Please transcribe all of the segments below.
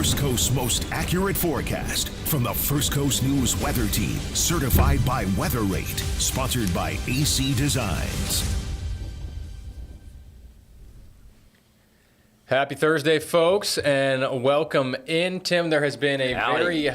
First Coast's most accurate forecast from the First Coast News Weather Team, certified by Weather Rate, sponsored by AC Designs. Happy Thursday, folks, and welcome in. Tim, there has been a very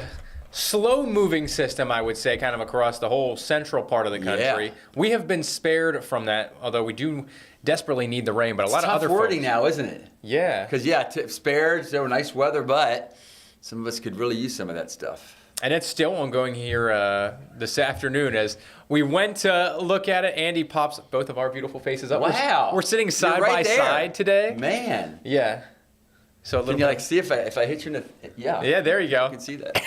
slow-moving system, I would say, kind of across the whole central part of the country. Yeah. We have been spared from that, although we do desperately need the rain, but a lot of other tough wording folks, now, isn't it? Yeah. Because, spared, there were nice weather, but some of us could really use some of that stuff. And it's still ongoing here this afternoon as we went to look at it. Andy pops both of our beautiful faces up. Wow. We're sitting side You're right by there. side today. Man. Yeah. So a Can little you, bit. see if I hit you in the... Yeah. Yeah, there you go. You can see that.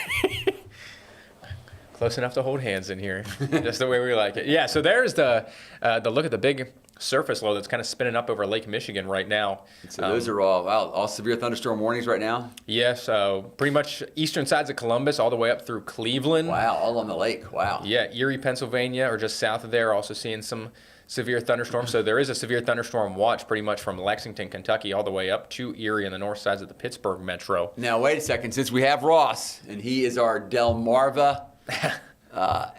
Close enough to hold hands in here, just the way we like it. Yeah, so there's the look at the big surface low that's kind of spinning up over Lake Michigan right now. So those are all severe thunderstorm warnings right now? Yeah, so pretty much eastern sides of Columbus all the way up through Cleveland. Wow, all on the lake. Wow. Yeah, Erie, Pennsylvania, or just south of there, also seeing some severe thunderstorms. So there is a severe thunderstorm watch pretty much from Lexington, Kentucky, all the way up to Erie and the north sides of the Pittsburgh metro. Now, wait a second. Since we have Ross, and he is our Delmarva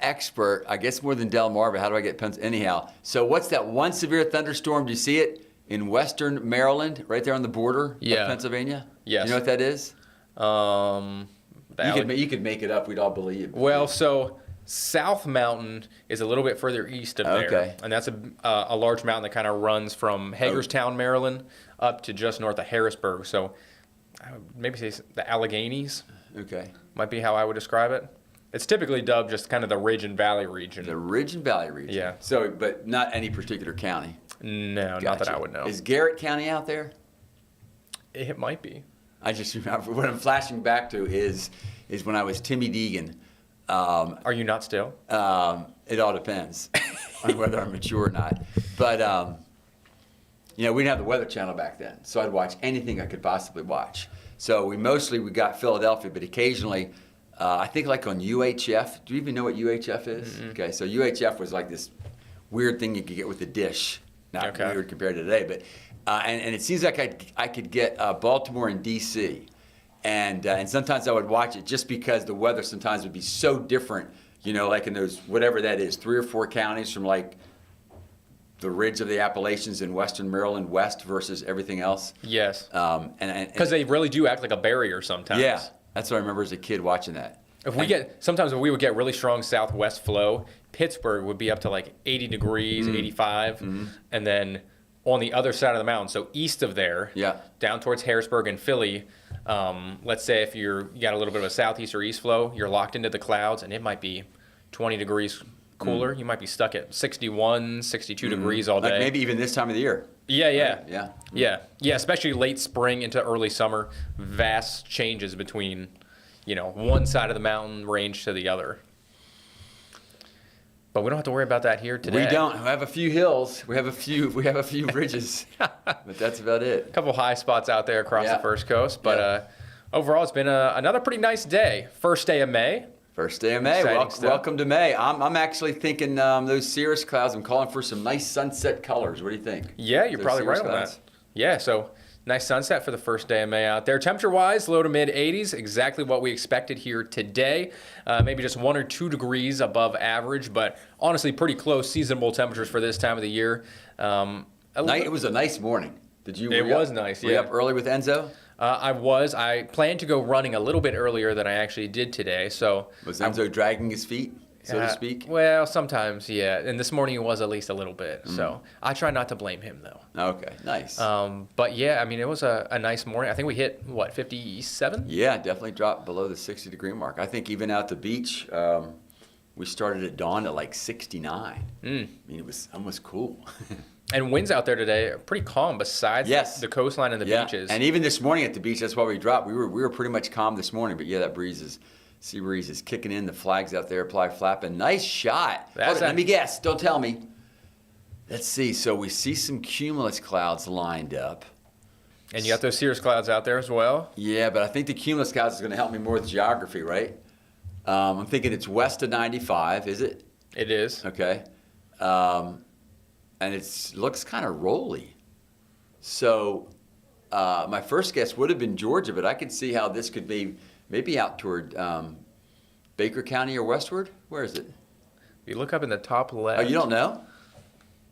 expert, I guess more than Delmarva. How do I get anyhow? So what's that one severe thunderstorm? Do you see it in western Maryland, right there on the border of Pennsylvania? Yes. You know what that is? You You could make it up. We'd all believe. Well, so South Mountain is a little bit further east of there. Okay. And that's a large mountain that kind of runs from Hagerstown, Maryland, up to just north of Harrisburg. So I would maybe say the Alleghenies Okay. might be how I would describe it. It's typically dubbed just kind of the Ridge and Valley region. The Ridge and Valley region. Yeah. So, but not any particular county. No, not that Gotcha. I would know. Is Garrett County out there? It might be. I just remember what I'm flashing back to is when I was Timmy Deegan. Are you not still? It all depends on whether I'm mature or not. But, we didn't have the Weather Channel back then, so I'd watch anything I could possibly watch. So we got Philadelphia, but occasionally, I think like on UHF. Do you even know what UHF is? Mm-hmm. Okay, so UHF was like this weird thing you could get with the dish. Not weird compared to today, but and it seems like I could get Baltimore and D.C. And sometimes I would watch it just because the weather sometimes would be so different, like in those, whatever that is, 3 or 4 counties from like the ridge of the Appalachians in western Maryland west versus everything else. Yes. And Because they really do act like a barrier sometimes. Yeah, that's what I remember as a kid watching that. Sometimes if we would get really strong southwest flow, Pittsburgh would be up to like 80 degrees, 85, and then on the other side of the mountain, so east of there, down towards Harrisburg and Philly, let's say if you got a little bit of a southeast or east flow, you're locked into the clouds, and it might be 20 degrees cooler. You might be stuck at 61, 62 degrees all day. Like maybe even this time of the year. Yeah. Right? Yeah, especially late spring into early summer, vast changes between, one side of the mountain range to the other. But we don't have to worry about that here today. We don't. We have a few hills. We have a few ridges. But that's about it. A couple high spots out there across the First Coast. But overall, it's been another pretty nice day. First day of May. First day of May. Welcome to May. I'm actually thinking those cirrus clouds, I'm calling for some nice sunset colors. What do you think? Yeah, you're probably right on that. Yeah, so nice sunset for the first day of May out there. Temperature-wise, low to mid-80s, exactly what we expected here today. Maybe just 1 or 2 degrees above average, but honestly pretty close seasonable temperatures for this time of the year. It was a nice morning. It was nice, Were you up early with Enzo? I was. I planned to go running a little bit earlier than I actually did today. So was Enzo dragging his feet, so to speak? Well, sometimes, yeah. And this morning it was at least a little bit. So I try not to blame him, though. Okay, nice. But yeah, I mean, it was a nice morning. I think we hit, 57? Yeah, definitely dropped below the 60-degree mark. I think even out the beach, we started at dawn at like 69. I mean, it was almost cool. And winds out there today are pretty calm besides the coastline and the beaches. And even this morning at the beach, that's why we dropped. We were pretty much calm this morning, but that sea breeze is kicking in. The flags out there apply flapping. Nice shot. Let me guess. Don't tell me. Let's see. So we see some cumulus clouds lined up. And you got those cirrus clouds out there as well? Yeah, but I think the cumulus clouds is going to help me more with geography, right? I'm thinking it's west of 95, is it? It is. Okay. And it looks kind of rolly. So my first guess would have been Georgia, but I could see how this could be maybe out toward Baker County or westward. Where is it? You look up in the top left. Oh, you don't know?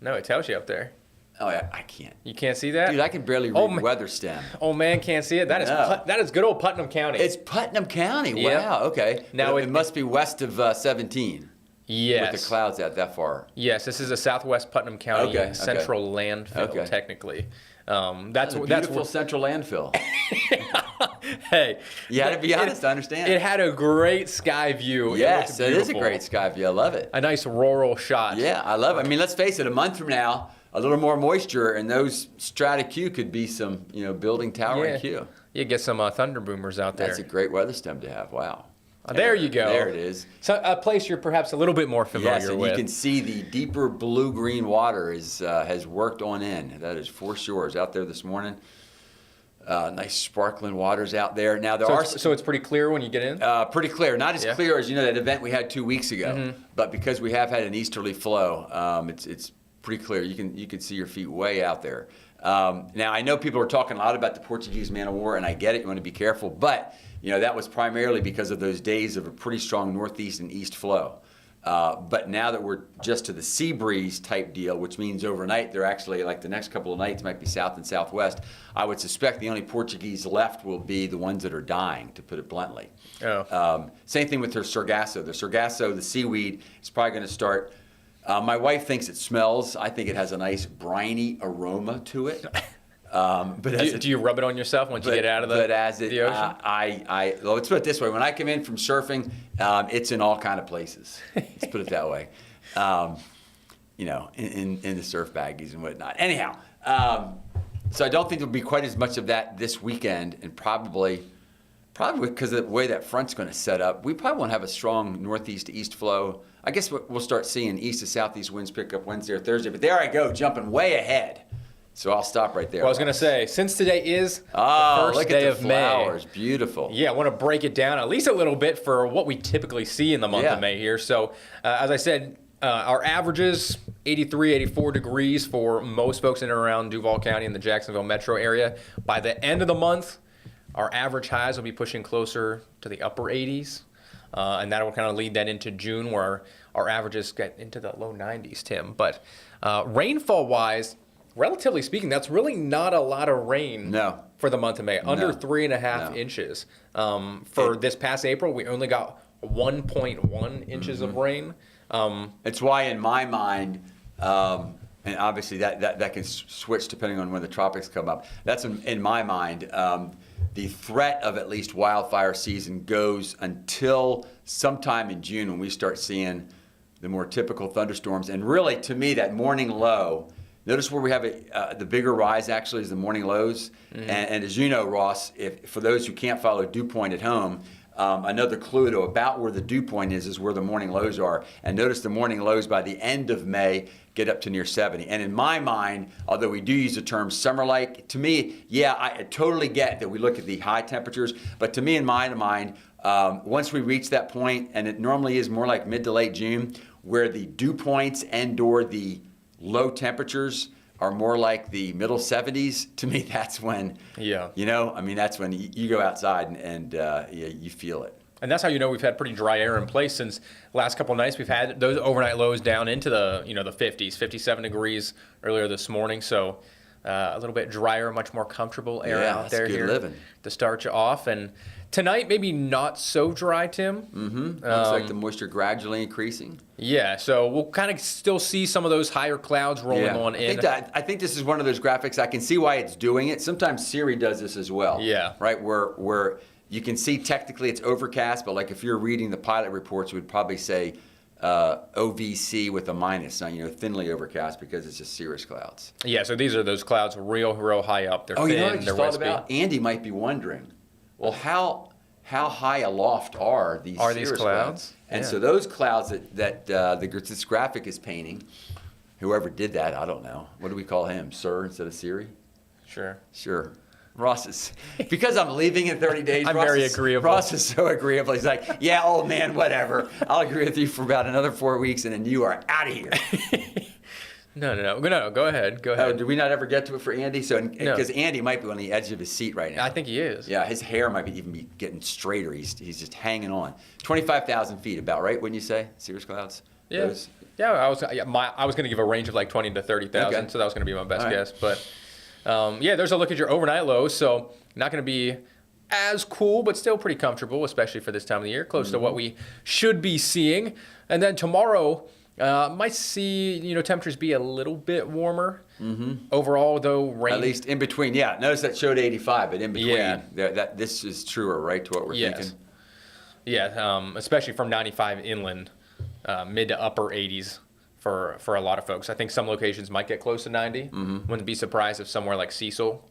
No, it tells you up there. Oh, yeah, I can't. You can't see that? Dude, I can barely read weather stem. Oh, man, can't see it? That is good old Putnam County. It's Putnam County. Yep. Wow, okay. Now it must be west of 17. Yes. With the clouds out that far. Yes, this is a southwest Putnam County central landfill, technically. That's a beautiful central landfill. Hey. You had to be honest, I understand. It had a great sky view. Yes, it is a great sky view. I love it. A nice rural shot. Yeah, I love it. I mean, let's face it, a month from now, a little more moisture, and those strata Q could be some, building tower and Q. You get some thunder boomers out there. That's a great weather stem to have. Wow. There you go. There it is. So a place you're perhaps a little bit more familiar yes, and with. You can see the deeper blue-green water has worked on in. That is for sure. I was out there this morning. Nice sparkling waters out there. Now so it's pretty clear when you get in? Pretty clear. Not as clear as that event we had 2 weeks ago, but because we have had an easterly flow, it's pretty clear. You can see your feet way out there. Now I know people are talking a lot about the Portuguese man of war, and I get it. You want to be careful, but that was primarily because of those days of a pretty strong northeast and east flow. But now that we're just to the sea breeze type deal, which means overnight they're actually, like the next couple of nights might be south and southwest, I would suspect the only Portuguese left will be the ones that are dying, to put it bluntly. Same thing with their sargasso. The sargasso, the seaweed, is probably going to start. My wife thinks it smells. I think it has a nice briny aroma to it. But do you rub it on yourself once you get out of the ocean? Let's put it this way. When I come in from surfing, it's in all kind of places. Let's put it that way. In the surf baggies and whatnot. Anyhow, so I don't think there'll be quite as much of that this weekend, and probably because of the way that front's going to set up, we probably won't have a strong northeast to east flow. I guess we'll start seeing east to southeast winds pick up Wednesday or Thursday. But there I go, jumping way ahead. So I'll stop right there. Well, I was going to say, since today is the first day of May. Flowers, beautiful. Yeah, I want to break it down at least a little bit for what we typically see in the month of May here. So, as I said, our averages 83, 84 degrees for most folks in and around Duval County and the Jacksonville metro area. By the end of the month, our average highs will be pushing closer to the upper 80s. And that will kind of lead that into June, where our averages get into the low 90s, Tim. But rainfall-wise, relatively speaking, that's really not a lot of rain for the month of May. Under 3.5 inches. For this past April, we only got 1.1 inches of rain. It's why, in my mind, and obviously that can switch depending on when the tropics come up. That's in my mind. The threat of at least wildfire season goes until sometime in June, when we start seeing the more typical thunderstorms. And really, to me, that morning low. Notice where we have the bigger rise actually is the morning lows. And as you know, Ross, for those who can't follow dew point at home, another clue to about where the dew point is where the morning lows are. And notice the morning lows by the end of May get up to near 70. And in my mind, although we do use the term summer-like, to me, I totally get that we look at the high temperatures. But to me, in my mind, once we reach that point, and it normally is more like mid to late June, where the dew points and/or the low temperatures are more like the middle 70s, to me, that's when, that's when you go outside and you feel it. And that's how we've had pretty dry air in place since last couple of nights. We've had those overnight lows down into the, the 50s, 57 degrees earlier this morning. So a little bit drier, much more comfortable air out there here living to start you off. And tonight, maybe not so dry, Tim. Looks like the moisture gradually increasing. Yeah, so we'll kind of still see some of those higher clouds rolling on in. I think this is one of those graphics. I can see why it's doing it. Sometimes Siri does this as well. Yeah. Right, where you can see technically it's overcast, but like if you're reading the pilot reports, it would probably say OVC with a minus, thinly overcast, because it's just cirrus clouds. Yeah, so these are those clouds real high up. They're thin, you know what I just they're thought wispy. about? Andy might be wondering, well, how high aloft are these cirrus clouds? And so those clouds that this graphic is painting, whoever did that, I don't know. What do we call him? Sir instead of Siri? Sure. Ross is, because I'm leaving in 30 days. I'm very agreeable. Ross is so agreeable. He's like, yeah, old man, whatever. I'll agree with you for about another 4 weeks, and then you are out of here. No. Go ahead. Oh, did we not ever get to it for Andy? So, because Andy might be on the edge of his seat right now. I think he is. Yeah, his hair might even be getting straighter. He's just hanging on. 25,000 feet, about right? Wouldn't you say, cirrus clouds? Yeah. Those? Yeah, I was going to give a range of like 20 to 30,000, Okay. so that was going to be my best guess. But there's a look at your overnight lows. So not going to be as cool, but still pretty comfortable, especially for this time of the year, close to what we should be seeing. And then tomorrow, might see temperatures be a little bit warmer. Overall, though, rain. At least in between. Yeah, notice that showed 85, but in between, this is truer, right, to what we're thinking? Yeah, especially from 95 inland, mid to upper 80s for a lot of folks. I think some locations might get close to 90. Wouldn't be surprised if somewhere like Cecil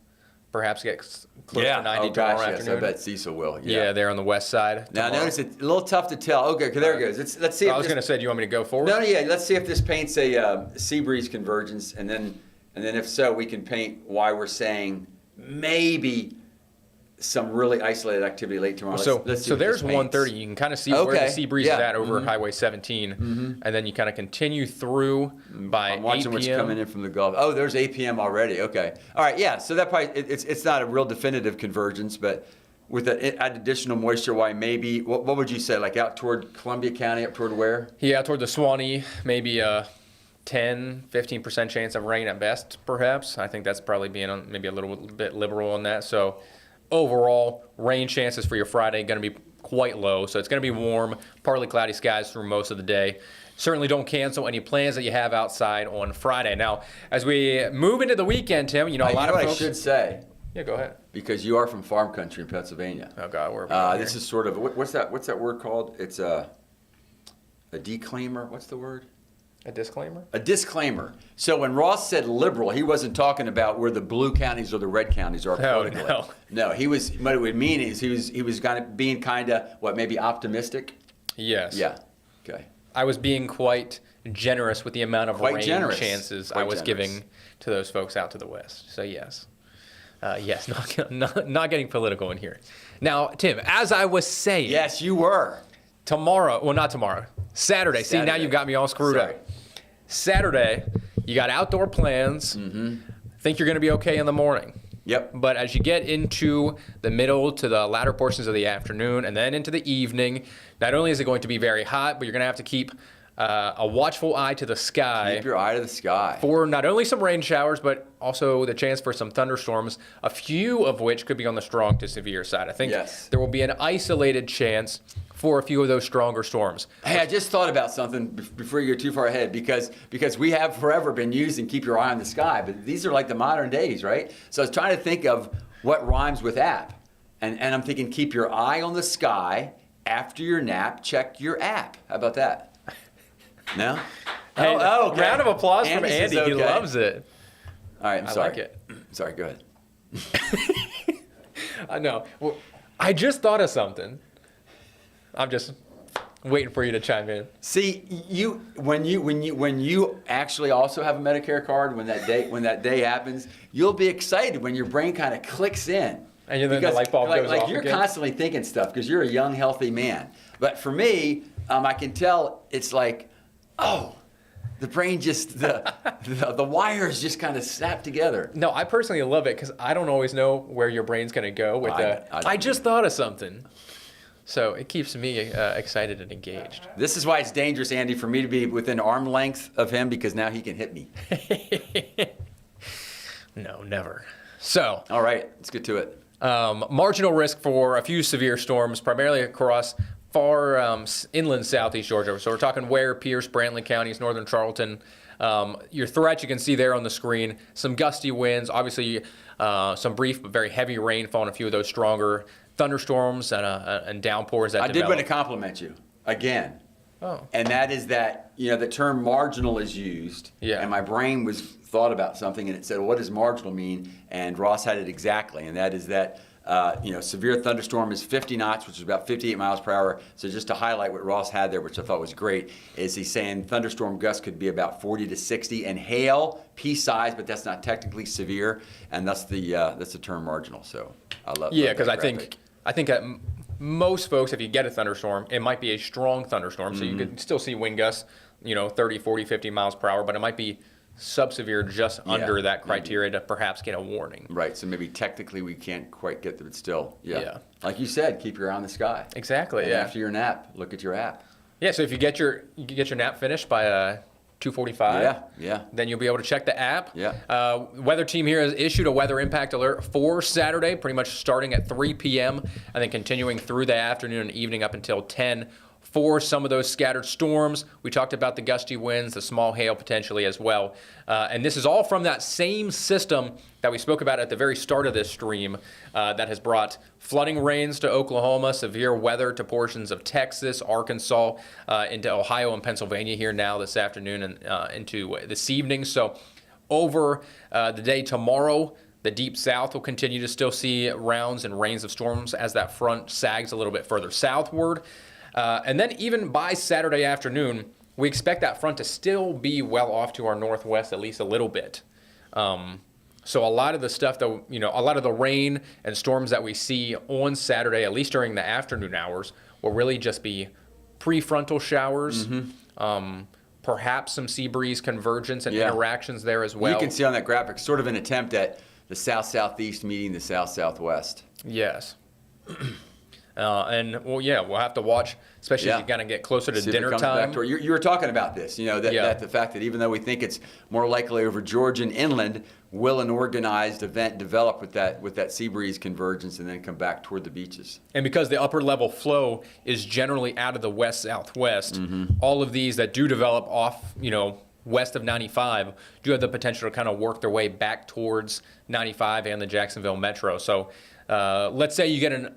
perhaps gets close to 90 tomorrow afternoon. I bet Cecil will. Yeah, they're on the west side. Now, notice it's a little tough to tell. Okay, there it goes. Let's see. I was going to say, do you want me to go forward? No, let's see if this paints a sea breeze convergence, and then if so, we can paint why we're saying maybe some really isolated activity late tomorrow. Let's see so there's 130. You can kind of see where the sea breeze is at over Highway 17, and then you kind of continue through by 8 p.m. I'm watching what's coming in from the Gulf. Oh, there's 8 p.m. already. Okay. All right. Yeah. So that probably it's not a real definitive convergence, but with that additional moisture, why maybe what would you say, like out toward Columbia County, up toward where? Yeah, toward the Swanee, maybe 10-15% chance of rain at best, perhaps. I think that's probably being maybe a little bit liberal on that. So overall, rain chances for your Friday going to be quite low. So it's going to be warm, partly cloudy skies through most of the day. Certainly don't cancel any plans that you have outside on Friday. Now, as we move into the weekend, Tim, a lot of folks... I should say. Yeah, go ahead. Because you are from farm country in Pennsylvania. Oh, God, we're this is sort of... What's that word called? It's a declaimer. What's the word? A disclaimer? A disclaimer. So when Ross said liberal, he wasn't talking about where the blue counties or the red counties are politically. No, he was. What it would mean is he was being kind of maybe optimistic. Yes. Yeah. Okay. I was being quite generous with the amount of rain chances I was giving to those folks out to the west. So yes, not getting political in here. Now, Tim, as I was saying. Yes, you were. Tomorrow, well, not tomorrow. Saturday. See, now you've got me all screwed up. Saturday, you got outdoor plans. Think you're going to be okay in the morning. Yep. But as you get into the middle to the latter portions of the afternoon and then into the evening, not only is it going to be very hot, but you're going to have to keep a watchful eye to the sky. Keep your eye to the sky. For not only some rain showers, but also the chance for some thunderstorms, a few of which could be on the strong to severe side. I think there will be an isolated chance for a few of those stronger storms. Hey, I just thought about something before you go too far ahead, because we have forever been using keep your eye on the sky, but these are like the modern days, right? So I was trying to think of what rhymes with app, and I'm thinking keep your eye on the sky, after your nap, check your app. How about that? No? Hey, okay. Round of applause from Andy. He loves it. All right, I'm sorry. I like it. Sorry, go ahead. I know. Well, I just thought of something. I'm just waiting for you to chime in. See, when you actually also have a Medicare card, when that day happens, you'll be excited when your brain kind of clicks in. And then the light bulb goes off you're again. constantly thinking stuff because you're a young, healthy man. But for me, I can tell it's like, oh, the brain just the wires just kind of snap together. No, I personally love it because I don't always know where your brain's going to go with I just thought of something. So it keeps me excited and engaged. This is why it's dangerous, Andy, for me to be within arm length of him, because now he can hit me. No, never. So. All right, let's get to it. Marginal risk for a few severe storms, primarily across far inland southeast Georgia. So we're talking Ware, Pierce, Brantley counties, northern Charlton. Your threats you can see there on the screen. Some gusty winds, obviously some brief but very heavy rainfall, and a few of those stronger thunderstorms and downpours that develop. I did want to compliment you again. Oh. And that is that, the term marginal is used. Yeah. And my brain thought about something and it said, well, what does marginal mean? And Ross had it exactly. And that is that, severe thunderstorm is 50 knots, which is about 58 miles per hour. So just to highlight what Ross had there, which I thought was great, is he's saying thunderstorm gusts could be about 40 to 60, and hail, pea-size, but that's not technically severe, and that's the term marginal. So I love that. Yeah, because I think that most folks, if you get a thunderstorm, it might be a strong thunderstorm, so you could still see wind gusts, 30, 40, 50 miles per hour, but it might be subsevere just under that criteria to perhaps get a warning. Right. So maybe technically we can't quite get there, but still, yeah. Like you said, keep your eye on the sky. Exactly. And after your nap, look at your app. Yeah. So if you get your nap finished by 2:45. Then you'll be able to check the app. Yeah. Weather team here has issued a weather impact alert for Saturday, pretty much starting at 3 p.m. and then continuing through the afternoon and evening up until 10 for some of those scattered storms. We talked about the gusty winds, the small hail potentially as well. And this is all from that same system that we spoke about at the very start of this stream that has brought flooding rains to Oklahoma, severe weather to portions of Texas, Arkansas, into Ohio and Pennsylvania here now this afternoon and into this evening. So over the day tomorrow, the deep south will continue to still see rounds and rains of storms as that front sags a little bit further southward. And then even by Saturday afternoon, we expect that front to still be well off to our northwest, at least a little bit. So a lot of the stuff that, a lot of the rain and storms that we see on Saturday, at least during the afternoon hours, will really just be prefrontal showers, perhaps some sea breeze convergence and interactions there as well. You can see on that graphic sort of an attempt at the south-southeast meeting the south-southwest. Yes. We'll have to watch, especially as you kind of get closer to dinner time. You were talking about this, that the fact that even though we think it's more likely over Georgia and inland, will an organized event develop with that sea breeze convergence and then come back toward the beaches? And because the upper level flow is generally out of the west-southwest, all of these that do develop off, west of 95 do have the potential to kind of work their way back towards 95 and the Jacksonville metro. So let's say you get a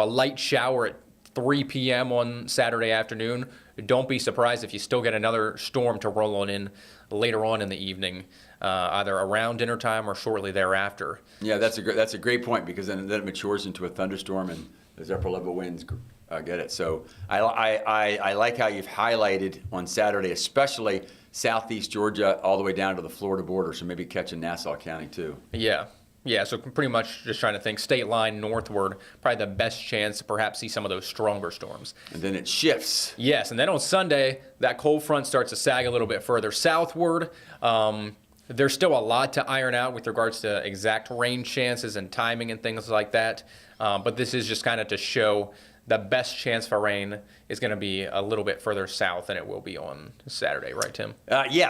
light shower at 3 p.m. on Saturday afternoon. Don't be surprised if you still get another storm to roll on in later on in the evening, either around dinner time or shortly thereafter. Yeah, that's a great point, because then it matures into a thunderstorm and those upper level winds get it. So I like how you've highlighted on Saturday, especially southeast Georgia all the way down to the Florida border. So maybe catching Nassau County too. Yeah, so pretty much just trying to think state line northward, probably the best chance to perhaps see some of those stronger storms. And then it shifts. Yes, and then on Sunday, that cold front starts to sag a little bit further southward. There's still a lot to iron out with regards to exact rain chances and timing and things like that. But this is just kind of to show the best chance for rain is going to be a little bit further south than it will be on Saturday, right, Tim?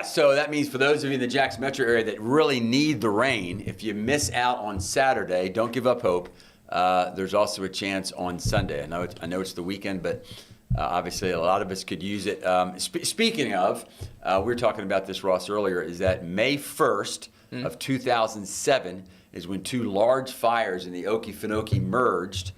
So that means for those of you in the Jackson metro area that really need the rain, if you miss out on Saturday, don't give up hope. There's also a chance on Sunday. I know it's the weekend, but obviously a lot of us could use it. Speaking of, we were talking about this, Ross, earlier, is that May 1st of 2007 is when two large fires in the Okefenokee merged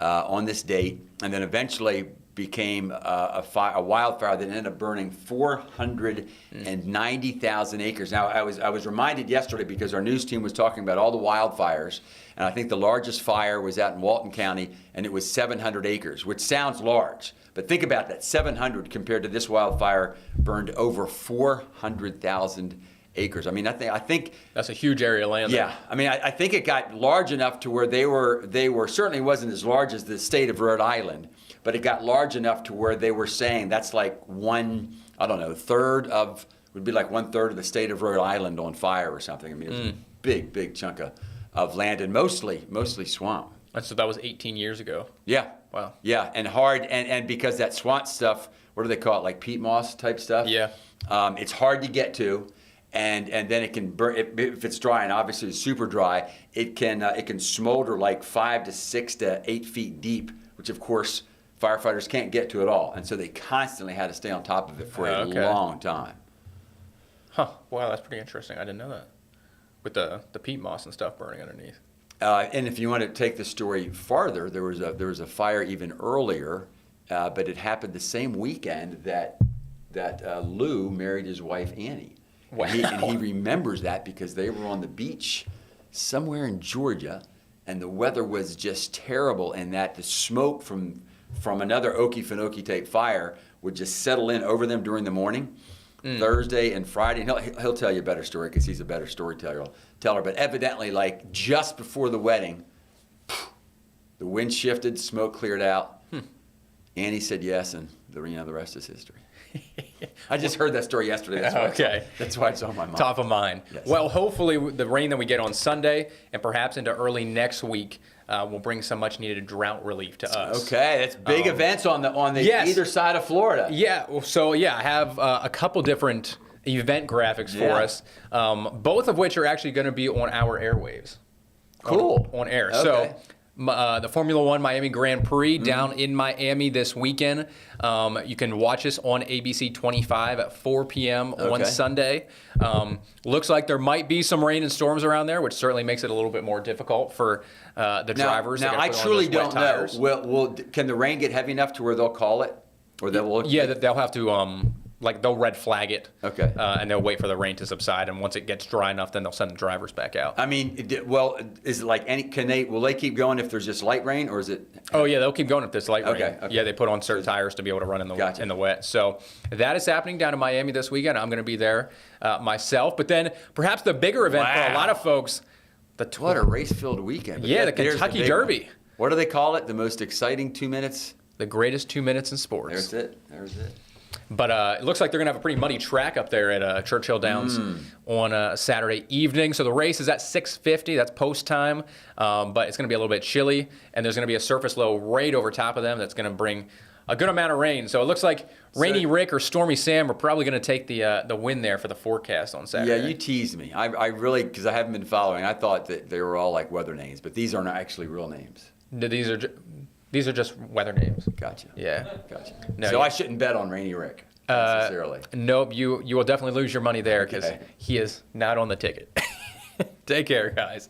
on this date, and then eventually became a wildfire that ended up burning 490,000 acres. Now, I was reminded yesterday, because our news team was talking about all the wildfires, and I think the largest fire was out in Walton County, and it was 700 acres, which sounds large. But think about that, 700 compared to this wildfire burned over 400,000 acres. I mean, I think that's a huge area of land. Yeah, I mean, I think it got large enough to where they were certainly wasn't as large as the state of Rhode Island, but it got large enough to where they were saying that's like would be like 1/3 of the state of Rhode Island on fire or something. I mean, it's a big chunk of land, and mostly swamp. And so that was 18 years ago. Yeah. Wow. Yeah, and hard, and because that swamp stuff, what do they call it, like peat moss type stuff? Yeah. It's hard to get to. And then it can burn if it's dry, and obviously it's super dry. It can smolder like 5 to 6 to 8 feet deep, which of course firefighters can't get to at all, and so they constantly had to stay on top of it for a long time. Huh? Wow, that's pretty interesting. I didn't know that. With the peat moss and stuff burning underneath. And if you want to take the story farther, there was a fire even earlier, but it happened the same weekend that Lou married his wife Annie. Wow. And he remembers that because they were on the beach somewhere in Georgia, and the weather was just terrible, and that the smoke from another Okefenokee type fire would just settle in over them during the morning, Thursday and Friday. And he'll tell you a better story because he's a better storyteller. But evidently, like just before the wedding, the wind shifted, smoke cleared out. Annie said yes, and the rest is history. I just heard that story yesterday. That's why it's on my mind. Top of mind. Yes. Well, hopefully the rain that we get on Sunday and perhaps into early next week will bring some much needed drought relief to us. Okay, that's big events on the yes. either side of Florida. Yeah. So I have a couple different event graphics for us, both of which are actually going to be on our airwaves. Cool. On air. Okay. So the Formula One Miami Grand Prix down in Miami this weekend. You can watch us on ABC 25 at 4 p.m. on Sunday. Looks like there might be some rain and storms around there, which certainly makes it a little bit more difficult for the drivers. Now I truly don't know. Can the rain get heavy enough to where they'll call it? Or they'll they'll have to they'll red flag it. Okay. And they'll wait for the rain to subside, and once it gets dry enough, then they'll send the drivers back out. I mean, is it like will they keep going if there's just light rain, or is it? Oh yeah, they'll keep going if there's light rain. Okay. Yeah, they put on certain tires to be able to run in the wet. So that is happening down in Miami this weekend. I'm going to be there myself. But then perhaps the bigger event for a lot of folks, what a race-filled weekend. But the Kentucky Derby. What do they call it? The most exciting 2 minutes? The greatest 2 minutes in sports. There's it. But it looks like they're going to have a pretty muddy track up there at Churchill Downs on Saturday evening. So the race is at 6:50. That's post time. But it's going to be a little bit chilly. And there's going to be a surface low right over top of them that's going to bring a good amount of rain. So it looks like Rainy Rick or Stormy Sam are probably going to take the win there for the forecast on Saturday. Yeah, you teased me. I really, because I haven't been following, I thought that they were all like weather names. But these aren't actually real names. These are just weather names. Gotcha. Yeah. Gotcha. No, so I shouldn't bet on Rainy Rick necessarily. Nope. You will definitely lose your money there because he is not on the ticket. Take care, guys.